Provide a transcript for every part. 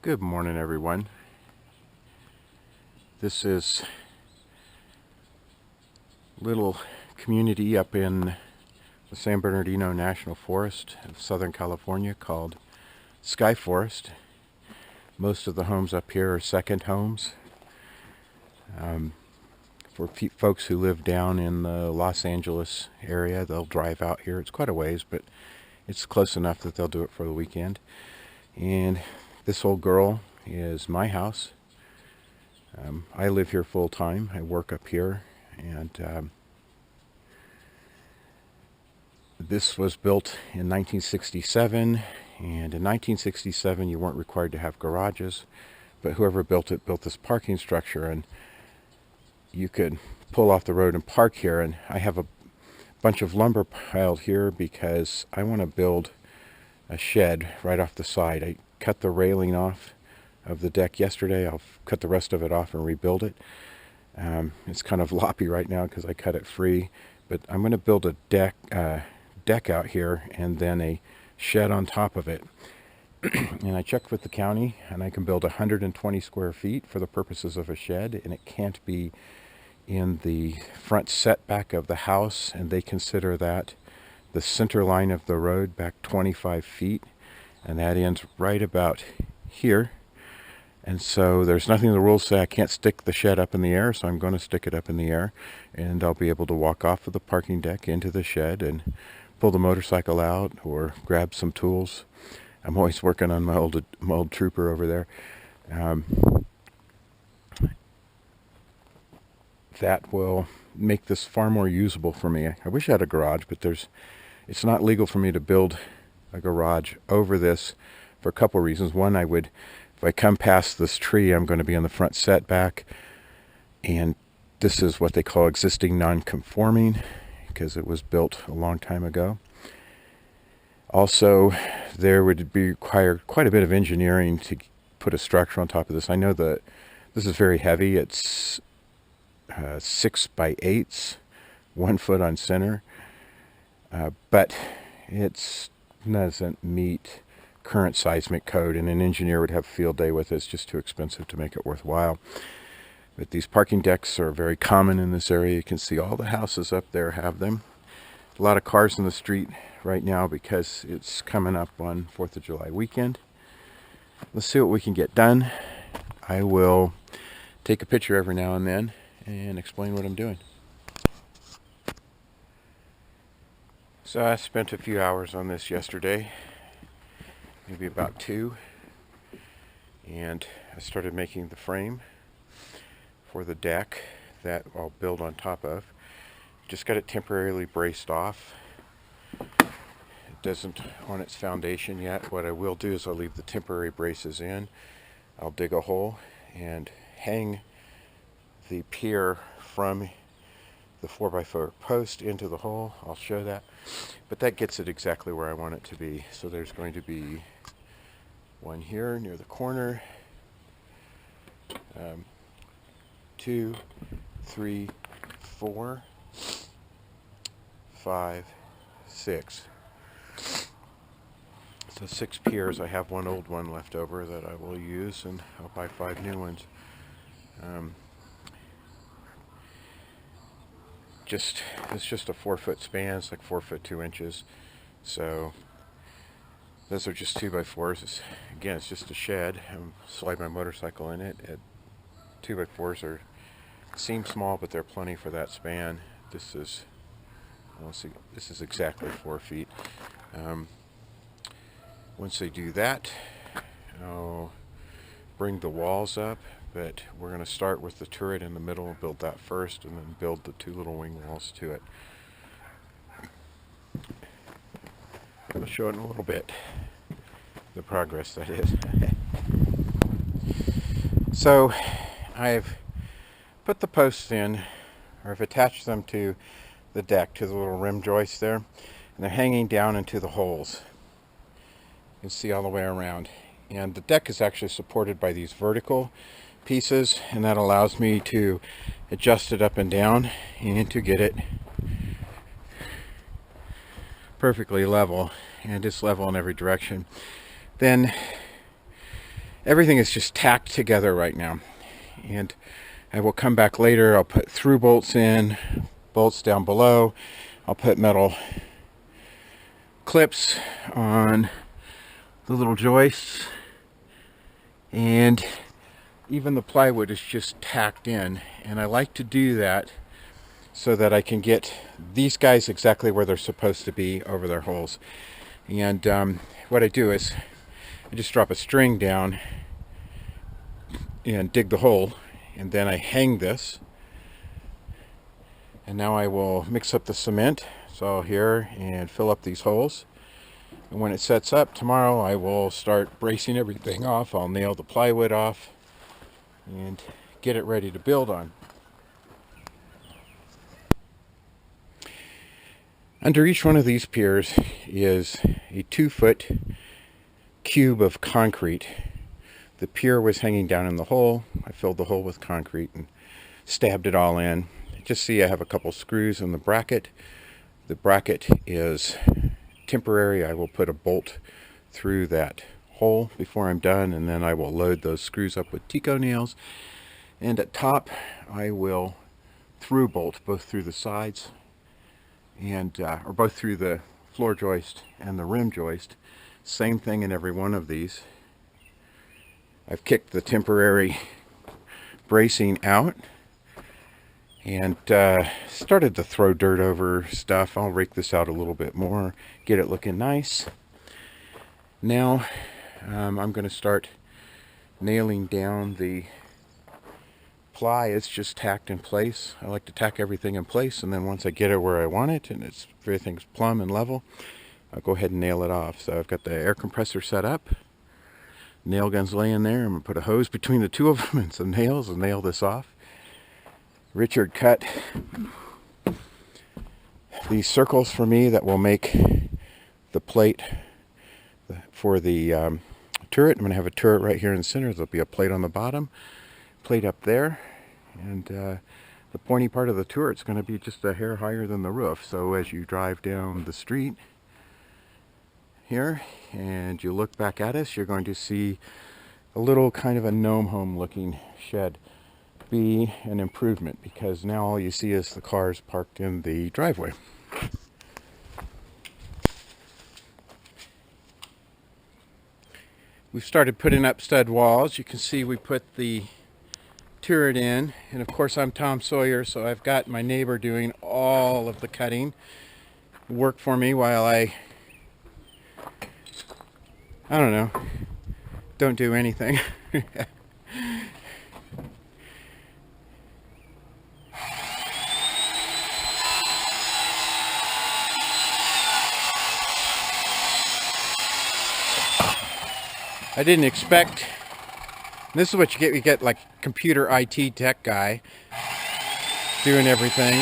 Good morning, everyone. This is a little community up in the San Bernardino National Forest of Southern California called Sky Forest. Most of the homes up here are second homes. For folks who live down in the Los Angeles area, they'll drive out here. It's quite a ways, but it's close enough that they'll do it for the weekend. And this old girl is my house. I live here full time. I work up here, and this was built in 1967. And in 1967, you weren't required to have garages, but whoever built it built this parking structure, and you could pull off the road and park here. And I have a bunch of lumber piled here because I want to build a shed right off the side. I cut the railing off of the deck yesterday. I'll cut the rest of it off and rebuild it. It's kind of loppy right now because I cut it free, but I'm going to build a deck out here and then a shed on top of it. And I checked with the county, and I can build 120 square feet for the purposes of a shed, and it can't be in the front setback of the house, and they consider that the center line of the road back 25 feet, and that ends right about here. And so there's nothing in the rules say I can't stick the shed up in the air, so I'm going to stick it up in the air, and I'll be able to walk off of the parking deck into the shed and pull the motorcycle out or grab some tools. I'm always working on my old Trooper over there. That will make this far more usable for me. I wish I had a garage, but it's not legal for me to build a garage over this for a couple of reasons. One, if I come past this tree, I'm going to be on the front setback, and this is what they call existing non-conforming because it was built a long time ago. Also, there would be required quite a bit of engineering to put a structure on top of this. I know that this is very heavy. It's 6 by 8s, 1 foot on center, but it doesn't meet current seismic code, and an engineer would have a field day with it. It's just too expensive to make it worthwhile. But these parking decks are very common in this area. You can see all the houses up there have them. A lot of cars in the street right now because it's coming up on 4th of July weekend. Let's see what we can get done. I will take a picture every now and then and explain what I'm doing. So I spent a few hours on this yesterday, maybe about 2, and I started making the frame for the deck that I'll build on top of. Just got it temporarily braced off. It doesn't on its foundation yet. What I will do is I'll leave the temporary braces in. I'll dig a hole and hang the pier from the 4x4 post into the hole. I'll show that, but that gets it exactly where I want it to be. So there's going to be one here near the corner, 2, 3, 4, 5, 6. So 6 piers. I have one old one left over that I will use, and I'll buy 5 new ones. It's just a 4-foot span. It's like 4 foot 2 inches. So those are just 2x4s. Again, it's just a shed. Slide my motorcycle in it. 2x4s seem small, but they're plenty for that span. This is exactly 4 feet. Once they do that, I'll bring the walls up, but we're going to start with the turret in the middle, build that first, and then build the 2 little wing walls to it. I'll show it in a little bit, the progress that is. So I've put the posts in, or I've attached them to the deck, to the little rim joist there, and they're hanging down into the holes. You can see all the way around. And the deck is actually supported by these vertical pieces, and that allows me to adjust it up and down and to get it perfectly level, and it's level in every direction. Then everything is just tacked together right now. And I will come back later. I'll put through bolts in, bolts down below. I'll put metal clips on the little joists, and even the plywood is just tacked in. And I like to do that so that I can get these guys exactly where they're supposed to be over their holes. And what I do is I just drop a string down and dig the hole, and then I hang this. And now I will mix up the cement, so here, and fill up these holes. And when it sets up tomorrow, I will start bracing everything off. I'll nail the plywood off and get it ready to build on. Under each one of these piers is a 2-foot cube of concrete. The pier was hanging down in the hole. I filled the hole with concrete and stabbed it all in. Just see I have a couple screws in the bracket. The bracket is temporary. I will put a bolt through that hole before I'm done, and then I will load those screws up with Tico nails. And at top I will through bolt both through the sides and or both through the floor joist and the rim joist. Same thing in every one of these. I've kicked the temporary bracing out and started to throw dirt over stuff. I'll rake this out a little bit more, get it looking nice. Now I'm going to start nailing down the ply. It's just tacked in place. I like to tack everything in place, and then once I get it where I want it and everything's plumb and level, I'll go ahead and nail it off. So I've got the air compressor set up, nail guns laying there. I'm going to put a hose between the two of them and some nails and nail this off. Richard cut these circles for me that will make the plate for the turret. I'm going to have a turret right here in the center. There'll be a plate on the bottom, plate up there, and the pointy part of the turret's going to be just a hair higher than the roof. So as you drive down the street here and you look back at us, you're going to see a little kind of a gnome home looking shed. Be an improvement, because now all you see is the cars parked in the driveway. We've started putting up stud walls. You can see we put the turret in, and of course I'm Tom Sawyer, so I've got my neighbor doing all of the cutting work for me while I don't know, don't do anything. I didn't expect, this is what you get like computer IT tech guy doing everything.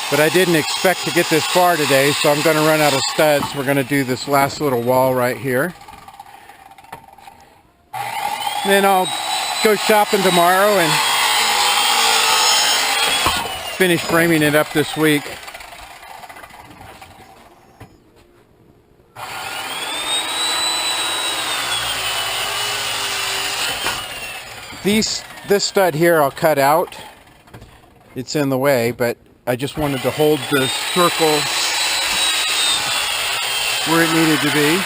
But I didn't expect to get this far today, so I'm going to run out of studs. We're going to do this last little wall right here. And then I'll go shopping tomorrow and finish framing it up this week. This stud here I'll cut out. It's in the way, but I just wanted to hold the circle where it needed to be.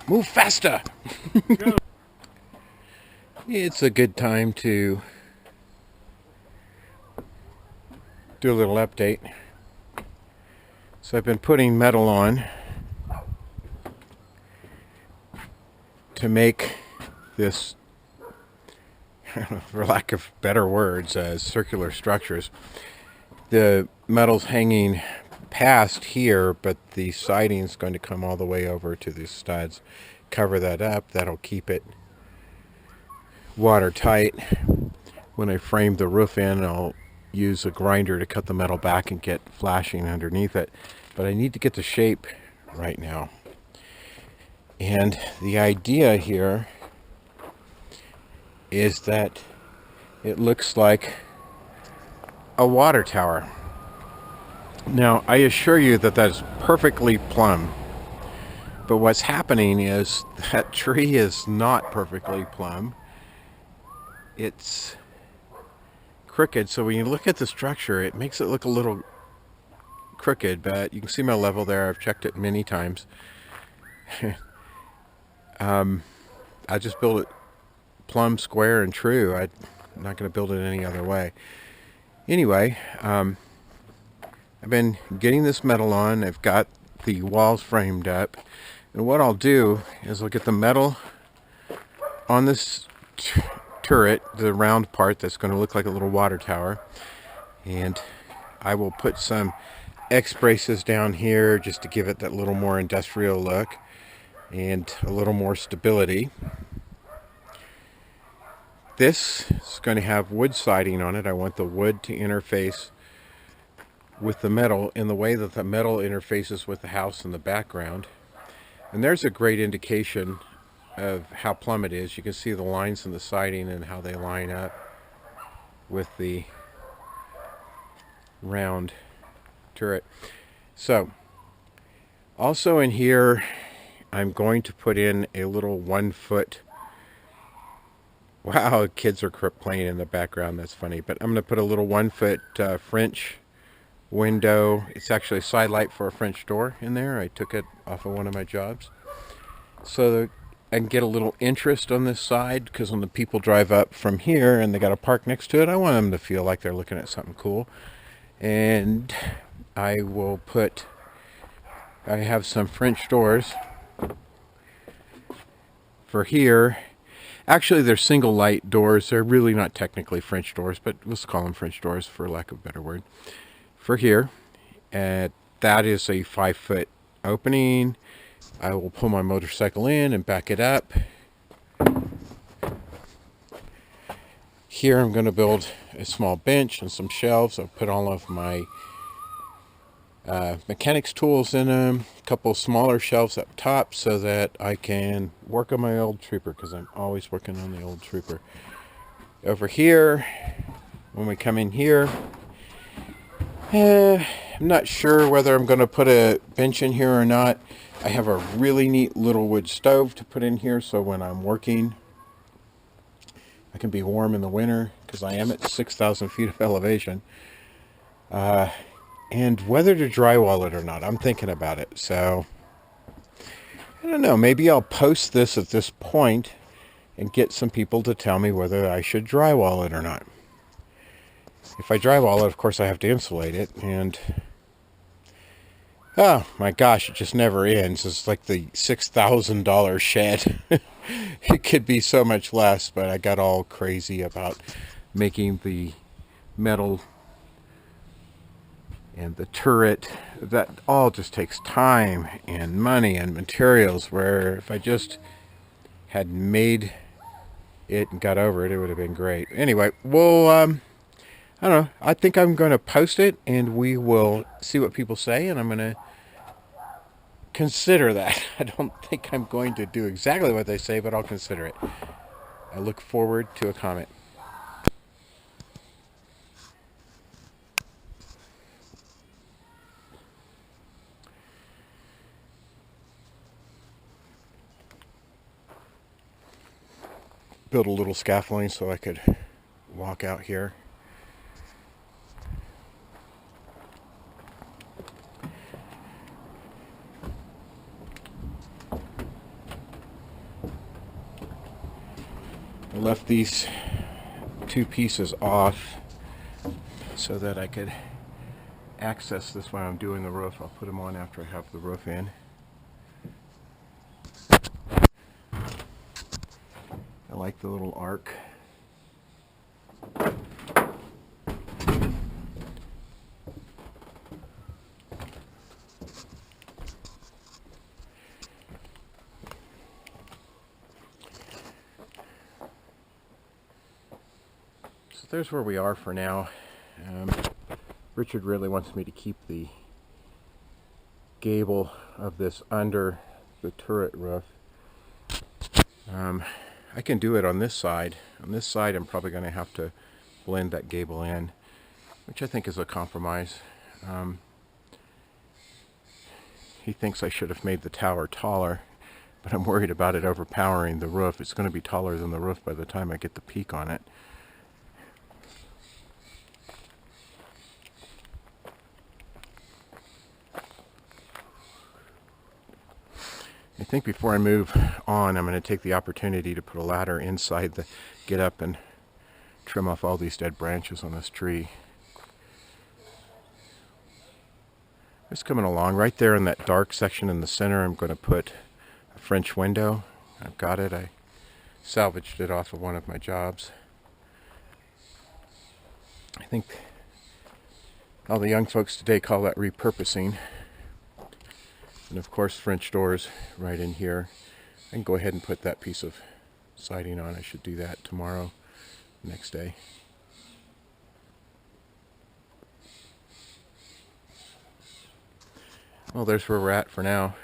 Move faster! It's a good time to do a little update. So I've been putting metal on to make this, for lack of better words, circular structures. The metal's hanging past here, but the siding's going to come all the way over to these studs, cover that up. That'll keep it watertight. When I frame the roof in, I'll use a grinder to cut the metal back and get flashing underneath it. But I need to get the shape right now. And the idea here is that it looks like a water tower. Now, I assure you that that's perfectly plumb. But what's happening is that tree is not perfectly plumb. It's crooked, so when you look at the structure, it makes it look a little crooked, but you can see my level there. I've checked it many times. I just built it plumb, square, and true. I'm not going to build it any other way. Anyway, I've been getting this metal on. I've got the walls framed up. And what I'll do is I'll get the metal on this turret, the round part that's going to look like a little water tower. And I will put some X braces down here just to give it that little more industrial look and a little more stability. This is going to have wood siding on it. I want the wood to interface with the metal in the way that the metal interfaces with the house in the background. And there's a great indication of how plumb it is. You can see the lines in the siding and how they line up with the round turret. So, also in here, I'm going to put in a little 1 foot. Wow, kids are playing in the background. That's funny. But I'm going to put a little 1 foot French window. It's actually a side light for a French door in there. I took it off of one of my jobs. So that I can get a little interest on this side, because when the people drive up from here and they got to park next to it, I want them to feel like they're looking at something cool. And I have some French doors for here. Actually, they're single light doors. They're really not technically French doors, but let's call them French doors for lack of a better word. For here, that is a 5 foot opening. I will pull my motorcycle in and back it up. Here I'm going to build a small bench and some shelves. I'll put all of my mechanics tools in them, a couple smaller shelves up top so that I can work on my old trooper, because I'm always working on the old trooper. Over here, when we come in here, I'm not sure whether I'm going to put a bench in here or not. I have a really neat little wood stove to put in here, so when I'm working, I can be warm in the winter, because I am at 6,000 feet of elevation. And whether to drywall it or not, I'm thinking about it. So, I don't know, maybe I'll post this at this point and get some people to tell me whether I should drywall it or not. If I drywall it, of course I have to insulate it, and oh my gosh, it just never ends. It's like the $6,000 shed. It could be so much less, but I got all crazy about making the metal and the turret. That all just takes time and money and materials, where if I just had made it and got over it, it would have been great. Anyway, well, I don't know. I think I'm going to post it and we will see what people say, and I'm going to consider that. I don't think I'm going to do exactly what they say, but I'll consider it. I look forward to a comment. Build a little scaffolding so I could walk out here. I left these 2 pieces off so that I could access this while I'm doing the roof. I'll put them on after I have the roof in. I like the little arc. So there's where we are for now. Richard really wants me to keep the gable of this under the turret roof. I can do it on this side. On this side, I'm probably going to have to blend that gable in, which I think is a compromise. he thinks I should have made the tower taller, but I'm worried about it overpowering the roof. It's going to be taller than the roof by the time I get the peak on it. I think before I move on, I'm going to take the opportunity to put a ladder inside the get up and trim off all these dead branches on this tree. Just coming along right there in that dark section in the center. I'm going to put a French window. I've got it. I salvaged it off of one of my jobs. I think all the young folks today call that repurposing. And of course, French doors right in here. I can go ahead and put that piece of siding on. I should do that tomorrow, next day. Well, there's where we're at for now.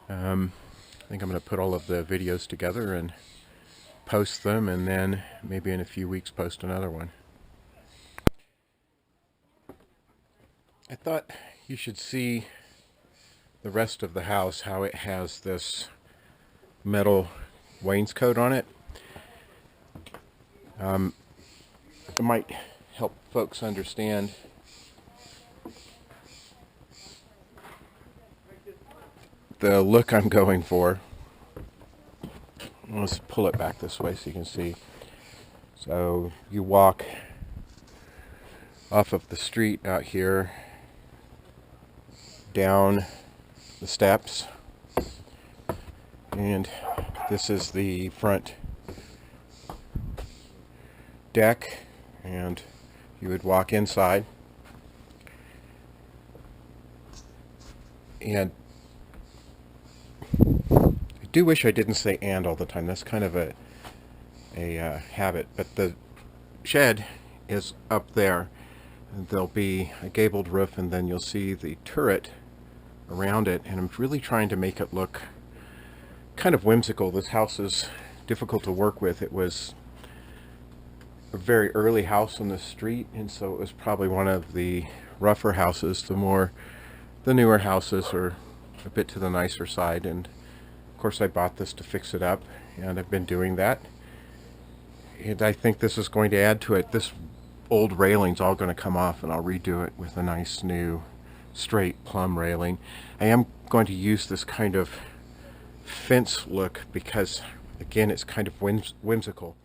I think I'm going to put all of the videos together and post them, and then maybe in a few weeks post another one. I thought you should see the rest of the house, how it has this metal wainscot on it. It might help folks understand the look I'm going for. Let's pull it back this way so you can see. So you walk off of the street out here, down the steps, and this is the front deck, and you would walk inside, and I do wish I didn't say "and" all the time. That's kind of a habit, but the shed is up there. There'll be a gabled roof, and then you'll see the turret around it, and I'm really trying to make it look kind of whimsical. This house is difficult to work with. It was a very early house on the street, and so it was probably one of the rougher houses. The newer houses are a bit to the nicer side, and of course I bought this to fix it up, and I've been doing that, and I think this is going to add to it. This old railing's all going to come off, and I'll redo it with a nice new straight plumb railing. I am going to use this kind of fence look because, again, it's kind of whimsical.